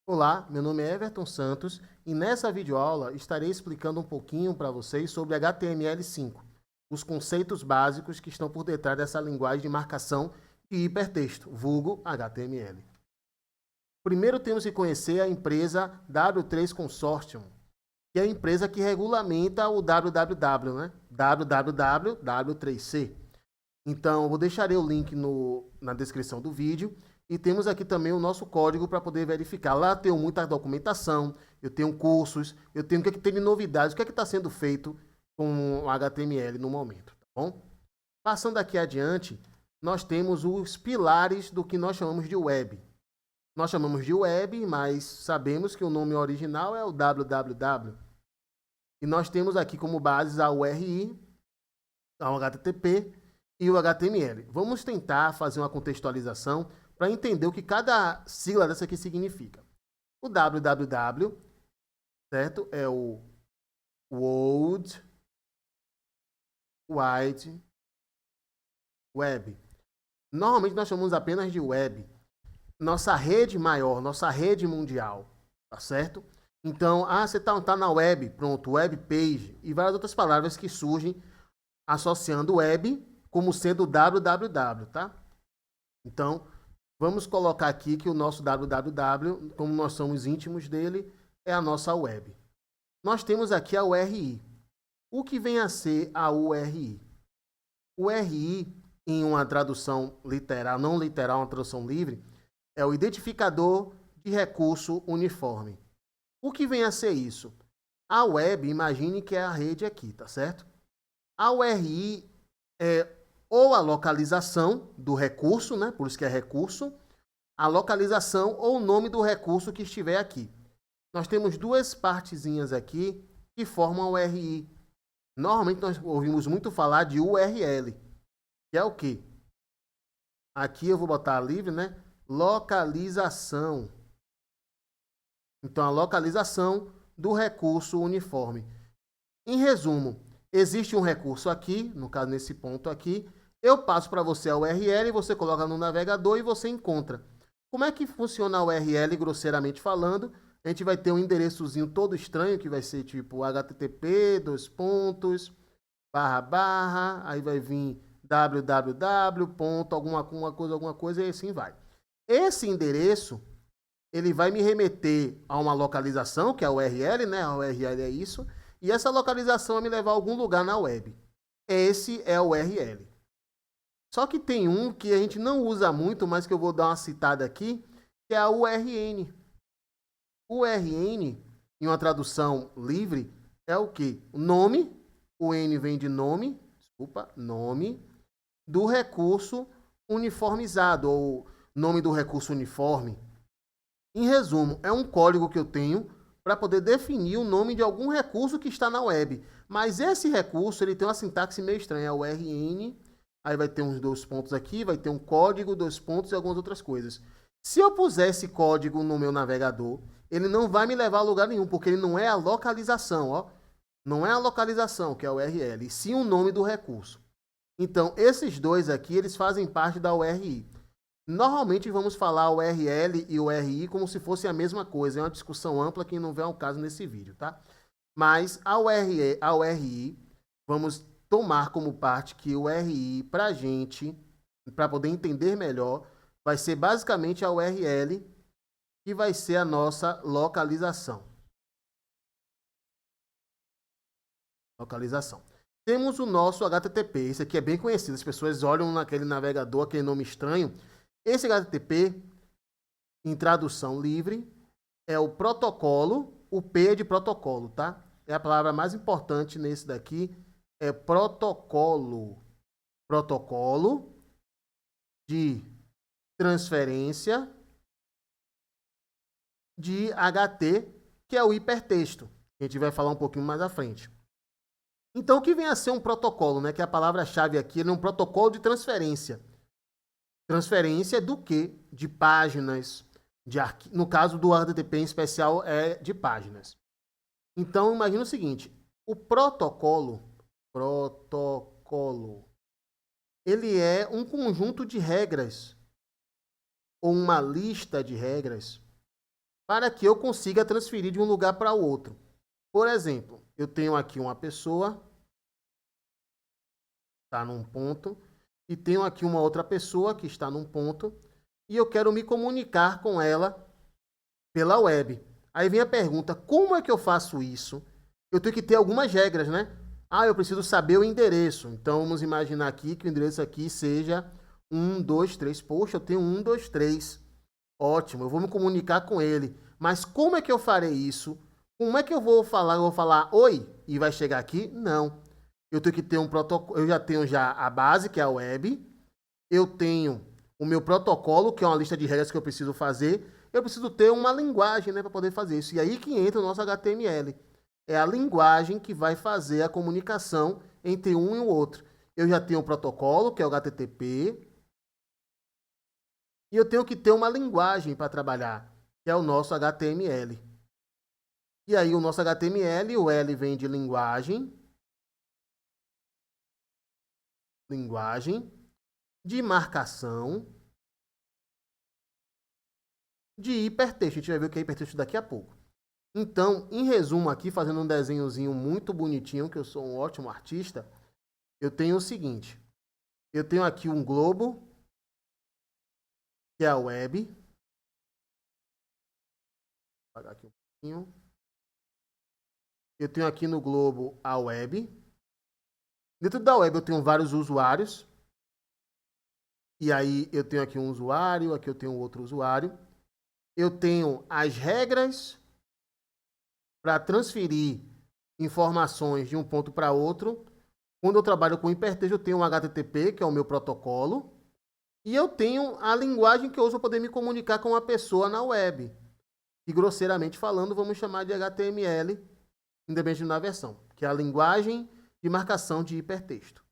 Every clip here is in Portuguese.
Olá, meu nome é Everton Santos e nessa videoaula estarei explicando um pouquinho para vocês sobre HTML5, os conceitos básicos que estão por detrás dessa linguagem de marcação de hipertexto, vulgo HTML. Primeiro temos que conhecer a empresa W3 Consortium, que é a empresa que regulamenta o www, né? www.w3c. Então, eu deixarei o link na descrição do vídeo. E temos aqui também o nosso código para poder verificar. Lá tenho muita documentação, eu tenho cursos, eu tenho o que é que tem de novidades, o que é que está sendo feito com o HTML no momento, tá bom? Passando aqui adiante, nós temos os pilares do que nós chamamos de web. Nós chamamos de web, mas sabemos que o nome original é o www. E nós temos aqui como bases a URI, a HTTP e o HTML. Vamos tentar fazer uma contextualização para entender o que cada sigla dessa aqui significa. O www, certo? É o World Wide Web. Normalmente nós chamamos apenas de web. Nossa rede maior, nossa rede mundial, tá certo? Então, você tá na web, pronto, web page e várias outras palavras que surgem associando web como sendo www, tá? Então, vamos colocar aqui que o nosso www, como nós somos íntimos dele, é a nossa web. Nós temos aqui a URI. O que vem a ser a URI? O URI, em uma tradução literal, não literal, uma tradução livre, é o identificador de recurso uniforme. O que vem a ser isso? A web, imagine que é a rede aqui, tá certo? A URI é ou a localização do recurso, né? Por isso que é recurso, a localização ou o nome do recurso que estiver aqui. Nós temos duas partezinhas aqui que formam a URI. Normalmente nós ouvimos muito falar de URL, que é o quê? Aqui eu vou botar livre, né? Localização. Então, a localização do recurso uniforme. Em resumo, existe um recurso aqui, no caso nesse ponto aqui, eu passo para você a URL, você coloca no navegador e você encontra. Como é que funciona a URL, grosseiramente falando? A gente vai ter um endereçozinho todo estranho, que vai ser tipo http, dois pontos, barra, barra, aí vai vir www, ponto, alguma coisa, e assim vai. Esse endereço, ele vai me remeter a uma localização, que é a URL, né? A URL é isso, e essa localização vai me levar a algum lugar na web. Esse é o URL. Só que tem um que a gente não usa muito, mas que eu vou dar uma citada aqui, que é a URN. URN, em uma tradução livre, é o quê? O nome, o N vem de nome, nome do recurso uniformizado, ou nome do recurso uniforme. Em resumo, é um código que eu tenho para poder definir o nome de algum recurso que está na web. Mas esse recurso ele tem uma sintaxe meio estranha, é o URN, aí vai ter uns dois pontos aqui, vai ter um código, dois pontos e algumas outras coisas. Se eu puser esse código no meu navegador, ele não vai me levar a lugar nenhum, porque ele não é a localização, ó. Não é a localização, que é a URL, e sim o nome do recurso. Então, esses dois aqui, eles fazem parte da URI. Normalmente vamos falar URL e URI como se fosse a mesma coisa. É uma discussão ampla que não vem ao caso nesse vídeo, tá? Mas a URI, vamos tomar como parte que o URI, para gente, para poder entender melhor, vai ser basicamente a URL, que vai ser a nossa localização. Localização. Temos o nosso HTTP, esse aqui é bem conhecido, as pessoas olham naquele navegador, aquele nome estranho. Esse HTTP, em tradução livre, é o protocolo, o P é de protocolo, tá? É a palavra mais importante nesse daqui, é protocolo. Protocolo de transferência de HT, que é o hipertexto. A gente vai falar um pouquinho mais à frente. Então, o que vem a ser um protocolo, né? Que a palavra-chave aqui é um protocolo de transferência. Transferência do quê? De páginas, no caso do HTTP em especial é de páginas. Então, imagina o seguinte, o protocolo, ele é um conjunto de regras, ou uma lista de regras, para que eu consiga transferir de um lugar para o outro. Por exemplo, eu tenho aqui uma pessoa, está num ponto, e tenho aqui uma outra pessoa que está num ponto, e eu quero me comunicar com ela pela web. Aí vem a pergunta, como é que eu faço isso? Eu tenho que ter algumas regras, né? Eu preciso saber o endereço. Então, vamos imaginar aqui que o endereço aqui seja 1, 2, 3. Poxa, eu tenho 1, 2, 3. Ótimo, eu vou me comunicar com ele. Mas como é que eu farei isso? Como é que eu vou falar? Eu vou falar oi e vai chegar aqui? Não. Eu tenho que ter um protocolo. Eu já tenho a base, que é a web. Eu tenho o meu protocolo, que é uma lista de regras que eu preciso fazer. Eu preciso ter uma linguagem, né, para poder fazer isso. E aí que entra o nosso HTML. É a linguagem que vai fazer a comunicação entre um e o outro. Eu já tenho o protocolo, que é o HTTP. E eu tenho que ter uma linguagem para trabalhar, que é o nosso HTML. E aí o nosso HTML, o L vem de linguagem, de marcação, de hipertexto. A gente vai ver o que é hipertexto daqui a pouco. Então, em resumo aqui, fazendo um desenhozinho muito bonitinho, que eu sou um ótimo artista, eu tenho o seguinte. Eu tenho aqui um globo, que é a web. Vou apagar aqui um pouquinho. Eu tenho aqui no globo a web. Dentro da web eu tenho vários usuários. E aí eu tenho aqui um usuário, aqui eu tenho outro usuário. Eu tenho as regras para transferir informações de um ponto para outro. Quando eu trabalho com hipertexto, eu tenho um HTTP, que é o meu protocolo. E eu tenho a linguagem que eu uso para poder me comunicar com uma pessoa na web. E grosseiramente falando, vamos chamar de HTML, independente da versão, que é a linguagem de marcação de hipertexto.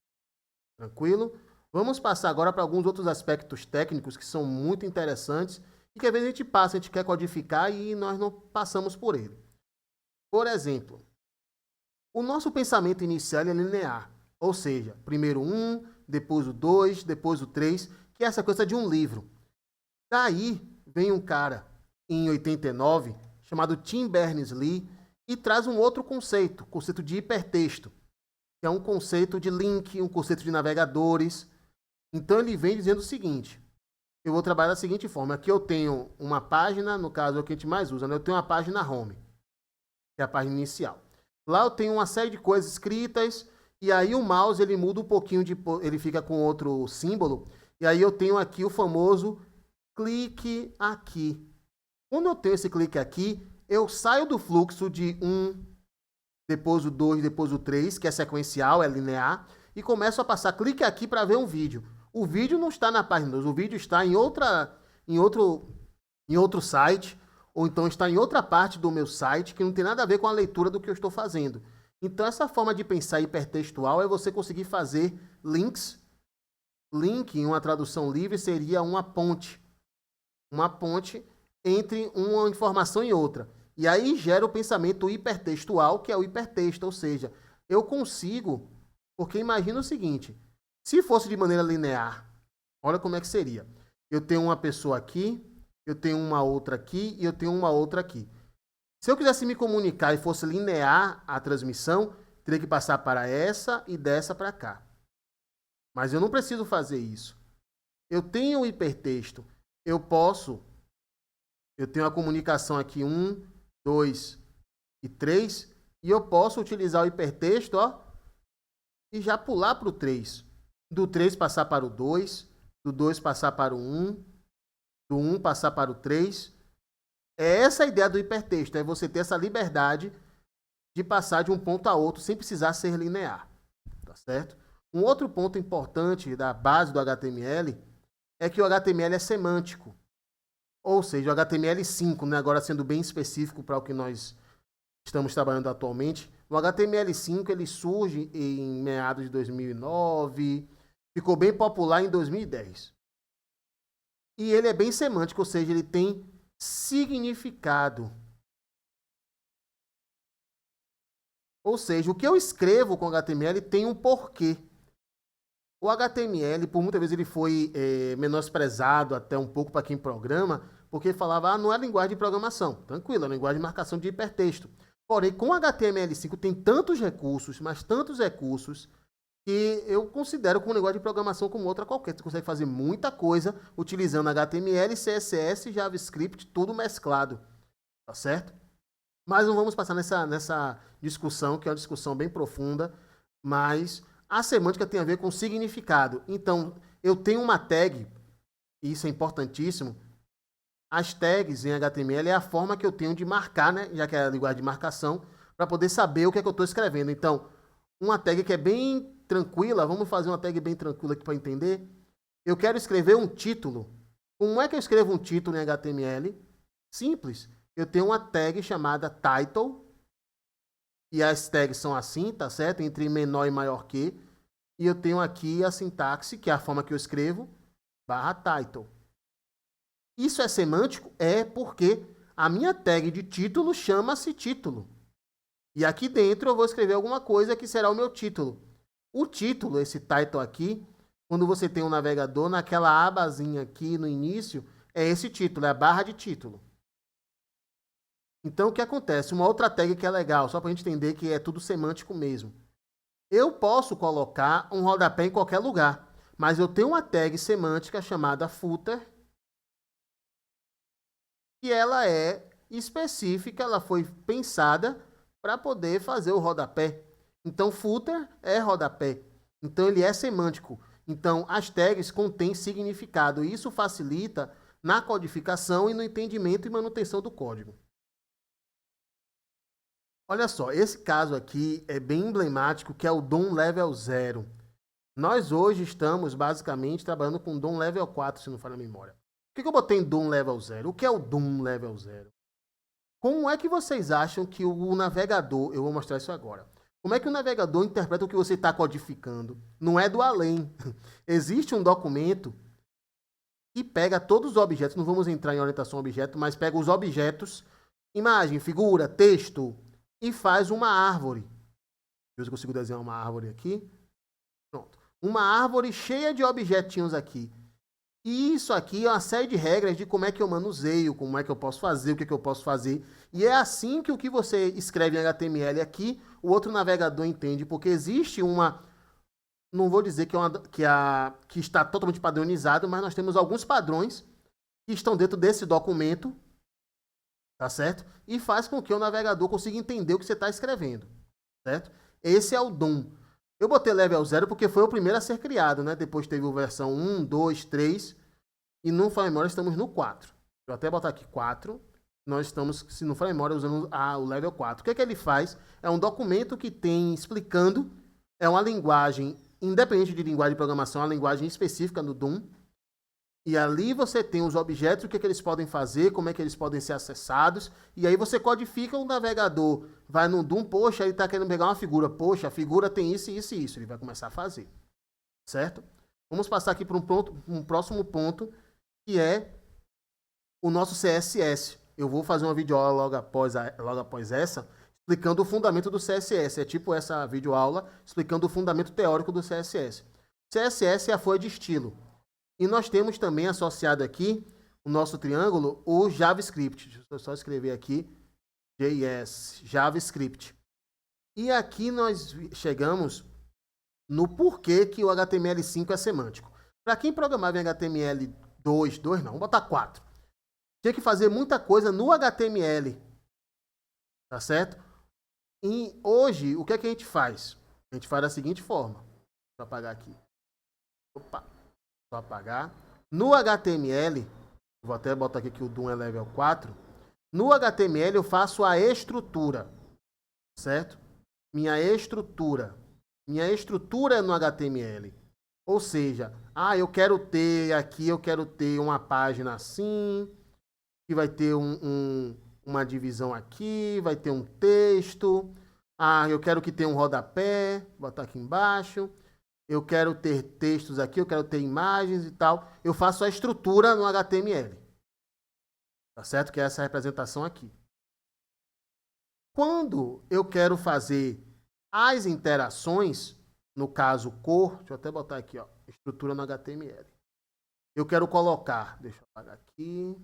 Tranquilo? Vamos passar agora para alguns outros aspectos técnicos que são muito interessantes e que às vezes a gente passa, a gente quer codificar e nós não passamos por ele. Por exemplo, o nosso pensamento inicial é linear, ou seja, primeiro 1, depois o 2, depois o 3, que é essa coisa de um livro. Daí vem um cara em 89 chamado Tim Berners-Lee e traz um outro conceito, o conceito de hipertexto, que é um conceito de link, um conceito de navegadores. Então ele vem dizendo o seguinte: eu vou trabalhar da seguinte forma. Aqui eu tenho uma página, no caso é o que a gente mais usa, né? Eu tenho uma página home, que é a página inicial. Lá eu tenho uma série de coisas escritas, e aí o mouse ele muda um pouquinho, ele fica com outro símbolo, e aí eu tenho aqui o famoso clique aqui. Quando eu tenho esse clique aqui, eu saio do fluxo de 1, depois o 2, depois o 3, que é sequencial, é linear, e começo a passar clique aqui para ver um vídeo. O vídeo não está na página 2, o vídeo está em outro site, ou então está em outra parte do meu site que não tem nada a ver com a leitura do que eu estou fazendo. Então essa forma de pensar hipertextual é você conseguir fazer links. Link, em uma tradução livre, seria uma ponte. Uma ponte entre uma informação e outra. E aí gera o pensamento hipertextual, que é o hipertexto, ou seja, eu consigo, porque imagina o seguinte, se fosse de maneira linear, olha como é que seria. Eu tenho uma pessoa aqui, eu tenho uma outra aqui e eu tenho uma outra aqui. Se eu quisesse me comunicar e fosse linear a transmissão, teria que passar para essa e dessa para cá. Mas eu não preciso fazer isso. Eu tenho o hipertexto, eu tenho a comunicação aqui 1, 2 e 3, e eu posso utilizar o hipertexto, e já pular para o 3. Do 3 passar para o 2, do 2 passar para o 1, do 1 passar para o 3. É essa a ideia do hipertexto, é você ter essa liberdade de passar de um ponto a outro sem precisar ser linear. Tá certo? Um outro ponto importante da base do HTML é que o HTML é semântico. Ou seja, o HTML5, né, agora sendo bem específico para o que nós estamos trabalhando atualmente, o HTML5 ele surge em meados de 2009, ficou bem popular em 2010. E ele é bem semântico, ou seja, ele tem significado. Ou seja, o que eu escrevo com HTML tem um porquê. O HTML, por muitas vezes, ele foi menosprezado até um pouco para quem programa, porque falava, não é linguagem de programação. Tranquilo, é linguagem de marcação de hipertexto. Porém, com HTML5 tem tantos recursos, mas tantos recursos, que eu considero como linguagem de programação como outra qualquer. Você consegue fazer muita coisa utilizando HTML, CSS, JavaScript, tudo mesclado. Tá certo? Mas não vamos passar nessa discussão, que é uma discussão bem profunda, mas a semântica tem a ver com significado. Então, eu tenho uma tag, e isso é importantíssimo. As tags em HTML é a forma que eu tenho de marcar, né? Já que é a linguagem de marcação, para poder saber o que é que eu estou escrevendo. Então, uma tag que é bem tranquila, vamos fazer uma tag bem tranquila aqui para entender. Eu quero escrever um título. Como é que eu escrevo um título em HTML? Simples. Eu tenho uma tag chamada title, e as tags são assim, tá certo? Entre menor e maior que. E eu tenho aqui a sintaxe, que é a forma que eu escrevo, /title. Isso é semântico? É porque a minha tag de título chama-se título. E aqui dentro eu vou escrever alguma coisa que será o meu título. O título, esse title aqui, quando você tem um navegador, naquela abazinha aqui no início, é esse título, é a barra de título. Então, o que acontece? Uma outra tag que é legal, só para a gente entender que é tudo semântico mesmo. Eu posso colocar um rodapé em qualquer lugar, mas eu tenho uma tag semântica chamada footer, e ela é específica, ela foi pensada para poder fazer o rodapé. Então, footer é rodapé. Então, ele é semântico. Então, as tags contêm significado, e isso facilita na codificação e no entendimento e manutenção do código. Olha só, esse caso aqui é bem emblemático, que é o DOM Level 0. Nós hoje estamos basicamente trabalhando com DOM Level 4, se não falha a memória. Por que eu botei em DOM Level 0? O que é o DOM Level 0? Como é que vocês acham que o navegador, eu vou mostrar isso agora, como é que o navegador interpreta o que você está codificando? Não é do além. Existe um documento que pega todos os objetos, não vamos entrar em orientação a objeto, mas pega os objetos, imagem, figura, texto, e faz uma árvore. Eu consigo desenhar uma árvore aqui. Pronto. Uma árvore cheia de objetinhos aqui. E isso aqui é uma série de regras de como é que eu manuseio, como é que eu posso fazer, o que é que eu posso fazer. E é assim que o que você escreve em HTML aqui, o outro navegador entende, porque existe uma... Não vou dizer que está totalmente padronizado, mas nós temos alguns padrões que estão dentro desse documento, tá certo? E faz com que o navegador consiga entender o que você está escrevendo, certo? Esse é o DOM. Eu botei level 0 porque foi o primeiro a ser criado, né? Depois teve a versão 1, 2, 3 e não falha memória estamos no 4. Eu até botar aqui 4. Nós estamos, se não falha memória, usando o level 4. O que é que ele faz? É um documento que tem explicando, é uma linguagem, independente de linguagem de programação, é uma linguagem específica no DOM. E ali você tem os objetos, o que é que eles podem fazer, como é que eles podem ser acessados. E aí você codifica o navegador. Vai no DOM, poxa, ele está querendo pegar uma figura. Poxa, a figura tem isso, isso e isso. Ele vai começar a fazer. Certo? Vamos passar aqui para um próximo ponto, que é o nosso CSS. Eu vou fazer uma videoaula logo após essa, explicando o fundamento do CSS. É tipo essa videoaula, explicando o fundamento teórico do CSS. CSS é a folha de estilo. E nós temos também associado aqui, o nosso triângulo, o JavaScript. Deixa eu só escrever aqui, JS, JavaScript. E aqui nós chegamos no porquê que o HTML5 é semântico. Para quem programava em HTML2, não, vamos botar 4. Tinha que fazer muita coisa no HTML. Tá certo? E hoje, o que é que a gente faz? A gente faz da seguinte forma. Deixa eu apagar aqui. Opa. Vou apagar. No HTML, vou até botar aqui que o DOM é level 4. No HTML eu faço a estrutura, certo? Minha estrutura é no HTML. Ou seja, eu quero ter aqui, eu quero ter uma página assim, que vai ter uma divisão aqui, vai ter um texto. Eu quero que tenha um rodapé, vou botar aqui embaixo. Eu quero ter textos aqui, eu quero ter imagens e tal. Eu faço a estrutura no HTML. Tá certo? Que é essa representação aqui. Quando eu quero fazer as interações, no caso cor, deixa eu até botar aqui, ó, estrutura no HTML. Eu quero colocar, deixa eu apagar aqui.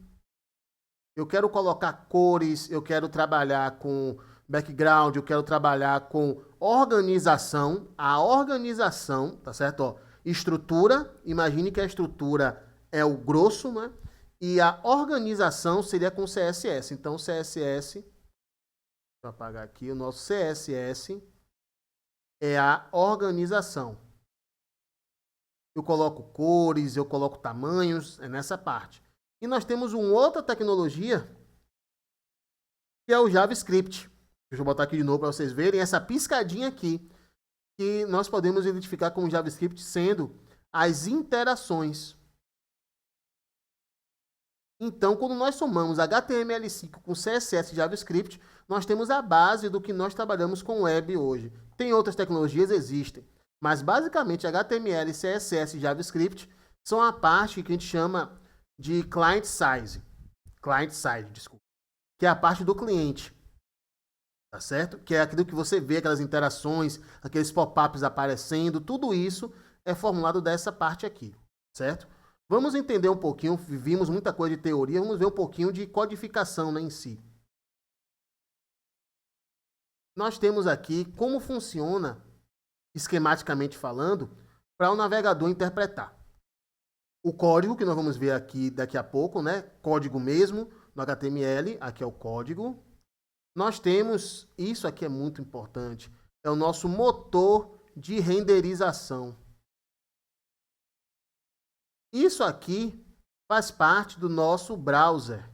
eu quero colocar cores, eu quero trabalhar com background, eu quero trabalhar com organização. A organização, tá certo? Ó, estrutura, imagine que a estrutura é o grosso, né? E a organização seria com CSS. Então, CSS, deixa eu apagar aqui, o nosso CSS é a organização. Eu coloco cores, eu coloco tamanhos, é nessa parte. E nós temos uma outra tecnologia, que é o JavaScript. Deixa eu botar aqui de novo para vocês verem essa piscadinha aqui, que nós podemos identificar como JavaScript sendo as interações. Então, quando nós somamos HTML5 com CSS e JavaScript, nós temos a base do que nós trabalhamos com web hoje. Tem outras tecnologias? Existem. Mas, basicamente, HTML, CSS e JavaScript são a parte que a gente chama de client-side, desculpa, que é a parte do cliente, tá certo? Que é aquilo que você vê, aquelas interações, aqueles pop-ups aparecendo, tudo isso é formulado dessa parte aqui, certo? Vamos entender um pouquinho, vimos muita coisa de teoria, vamos ver um pouquinho de codificação, né, em si. Nós temos aqui como funciona, esquematicamente falando, para o navegador interpretar. O código, que nós vamos ver aqui daqui a pouco, né? Código mesmo, no HTML, aqui é o código. Nós temos, isso aqui é muito importante, é o nosso motor de renderização. Isso aqui faz parte do nosso browser,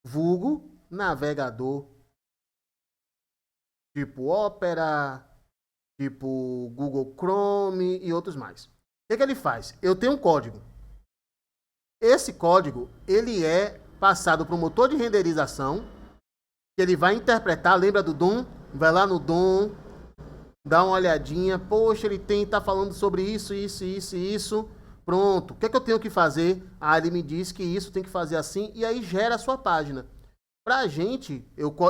vulgo navegador, tipo Opera, tipo Google Chrome e outros mais. O que ele faz? Eu tenho um código. Esse código, ele é passado para o motor de renderização, que ele vai interpretar, lembra do DOM? Vai lá no DOM, dá uma olhadinha, poxa, ele tá falando sobre isso, isso. Pronto, o que é que eu tenho que fazer? Ah, ele me diz que isso tem que fazer assim, e aí gera a sua página. Pra gente,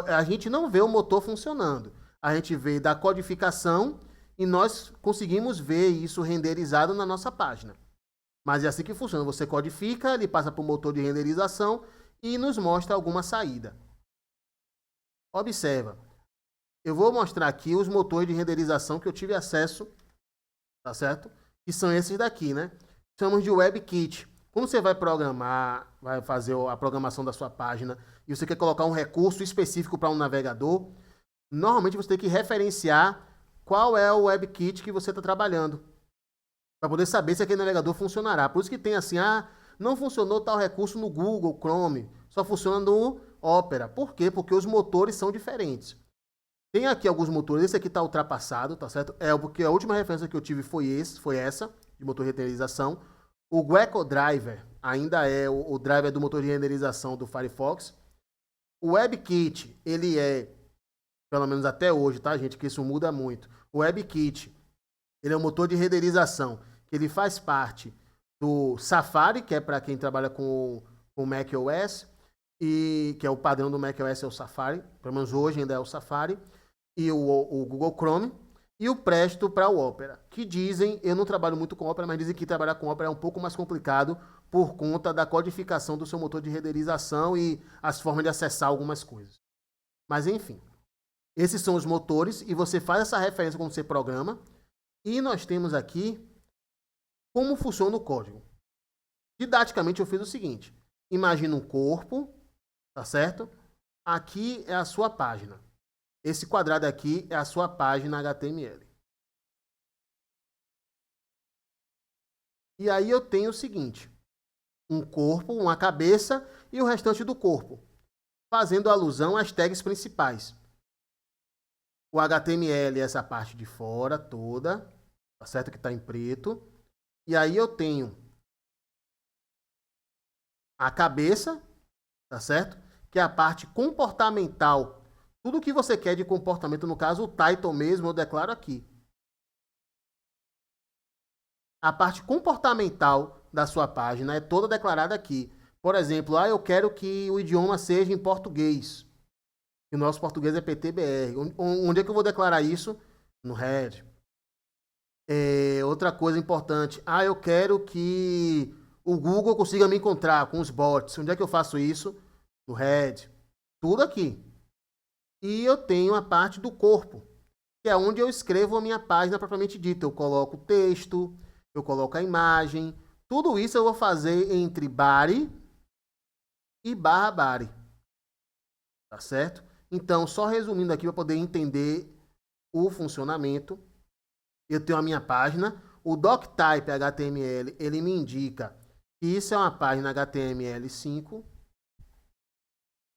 a gente não vê o motor funcionando. A gente vê da codificação e nós conseguimos ver isso renderizado na nossa página. Mas é assim que funciona. Você codifica, ele passa para o motor de renderização e nos mostra alguma saída. Observa. Eu vou mostrar aqui os motores de renderização que eu tive acesso, tá certo? Que são esses daqui, né? Chamamos de WebKit. Quando você vai programar, vai fazer a programação da sua página e você quer colocar um recurso específico para um navegador, normalmente você tem que referenciar qual é o WebKit que você está trabalhando, para poder saber se aquele navegador funcionará. Por isso que tem assim, não funcionou tal recurso no Google Chrome, só funciona no Opera. Por quê? Porque os motores são diferentes. Tem aqui alguns motores, esse aqui está ultrapassado, tá certo? Porque a última referência que eu tive foi essa, de motor de renderização. O Gecko Driver ainda é o driver do motor de renderização do Firefox. O WebKit, ele é, pelo menos até hoje, tá, gente? Que isso muda muito. O WebKit, ele é um motor de renderização, que ele faz parte do Safari, que é para quem trabalha com macOS, e que é o padrão do macOS é o Safari, pelo menos hoje ainda é o Safari, e o Google Chrome, e o Presto para o Opera, que dizem, eu não trabalho muito com Opera, mas dizem que trabalhar com Opera é um pouco mais complicado por conta da codificação do seu motor de renderização e as formas de acessar algumas coisas. Mas enfim, esses são os motores e você faz essa referência quando você programa. E nós temos aqui como funciona o código. Didaticamente eu fiz o seguinte, imagina um corpo, tá certo? Aqui é a sua página. Esse quadrado aqui é a sua página HTML. E aí eu tenho o seguinte, um corpo, uma cabeça e o restante do corpo, fazendo alusão às tags principais. O HTML é essa parte de fora toda, tá certo? Que está em preto. E aí eu tenho a cabeça, tá certo? Que é a parte comportamental. Tudo que você quer de comportamento, no caso, o title mesmo, eu declaro aqui. A parte comportamental da sua página é toda declarada aqui. Por exemplo, eu quero que o idioma seja em português. E o nosso português é PTBR. Onde é que eu vou declarar isso? No head. Outra coisa importante. Eu quero que o Google consiga me encontrar com os bots. Onde é que eu faço isso? No Head. Tudo aqui. E eu tenho a parte do corpo, que é onde eu escrevo a minha página propriamente dita. Eu coloco o texto, eu coloco a imagem. Tudo isso eu vou fazer entre body e barra body. Tá certo? Então, só resumindo aqui para poder entender o funcionamento. Eu tenho a minha página. O doctype HTML, ele me indica que isso é uma página HTML5.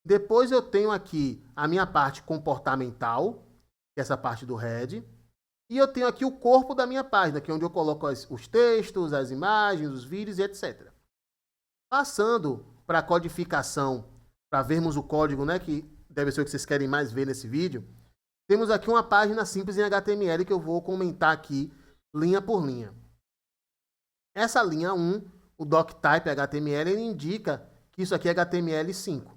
Depois eu tenho aqui a minha parte comportamental, que é essa parte do head. E eu tenho aqui o corpo da minha página, que é onde eu coloco os textos, as imagens, os vídeos e etc. Passando para a codificação, para vermos o código, né, que deve ser o que vocês querem mais ver nesse vídeo. Temos aqui uma página simples em HTML que eu vou comentar aqui, linha por linha. Essa linha 1, o doctype HTML, ele indica que isso aqui é HTML5.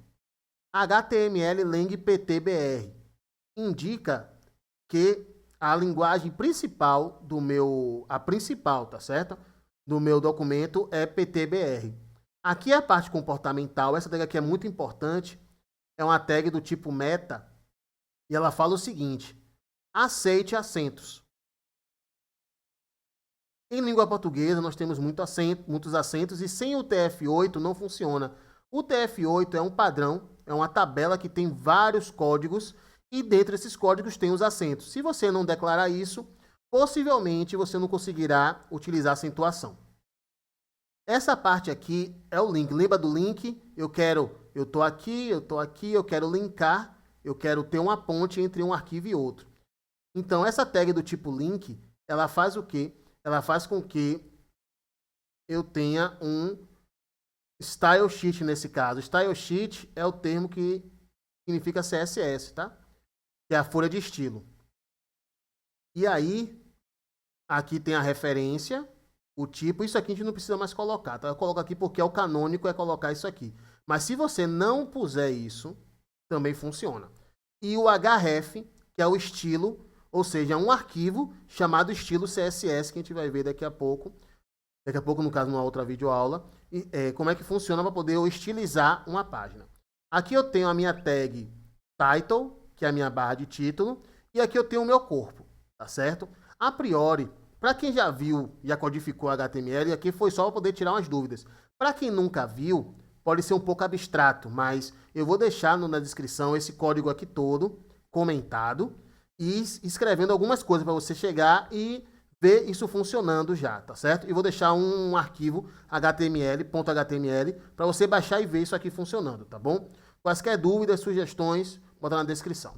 HTML Lang PTBR indica que a linguagem principal tá certo? Do meu documento é PTBR. Aqui é a parte comportamental, essa tag aqui é muito importante, é uma tag do tipo meta, e ela fala o seguinte: aceite acentos. Em língua portuguesa nós temos muitos acentos e sem o TF8 não funciona. O TF8 é um padrão, é uma tabela que tem vários códigos e dentro desses códigos tem os acentos. Se você não declarar isso, possivelmente você não conseguirá utilizar acentuação. Essa parte aqui é o link. Lembra do link? Eu tô aqui, eu quero linkar, eu quero ter uma ponte entre um arquivo e outro. Então, essa tag do tipo link, ela faz o quê? Ela faz com que eu tenha um style sheet nesse caso. Style sheet é o termo que significa CSS, tá? Que é a folha de estilo. E aí, aqui tem a referência, o tipo. Isso aqui a gente não precisa mais colocar, tá? Eu coloco aqui porque é o canônico é colocar isso aqui. Mas se você não puser isso, também funciona. E o href, que é o estilo, ou seja, um arquivo chamado estilo CSS, que a gente vai ver daqui a pouco. Daqui a pouco, no caso, numa outra videoaula. Como é que funciona para poder eu estilizar uma página. Aqui eu tenho a minha tag title, que é a minha barra de título. E aqui eu tenho o meu corpo, tá certo? A priori, para quem já viu, já codificou HTML, aqui foi só para poder tirar umas dúvidas. Para quem nunca viu, pode ser um pouco abstrato, mas eu vou deixar na descrição esse código aqui todo, comentado, e escrevendo algumas coisas para você chegar e ver isso funcionando já, tá certo? E vou deixar um arquivo .html para você baixar e ver isso aqui funcionando, tá bom? Quaisquer dúvidas, sugestões, bota na descrição.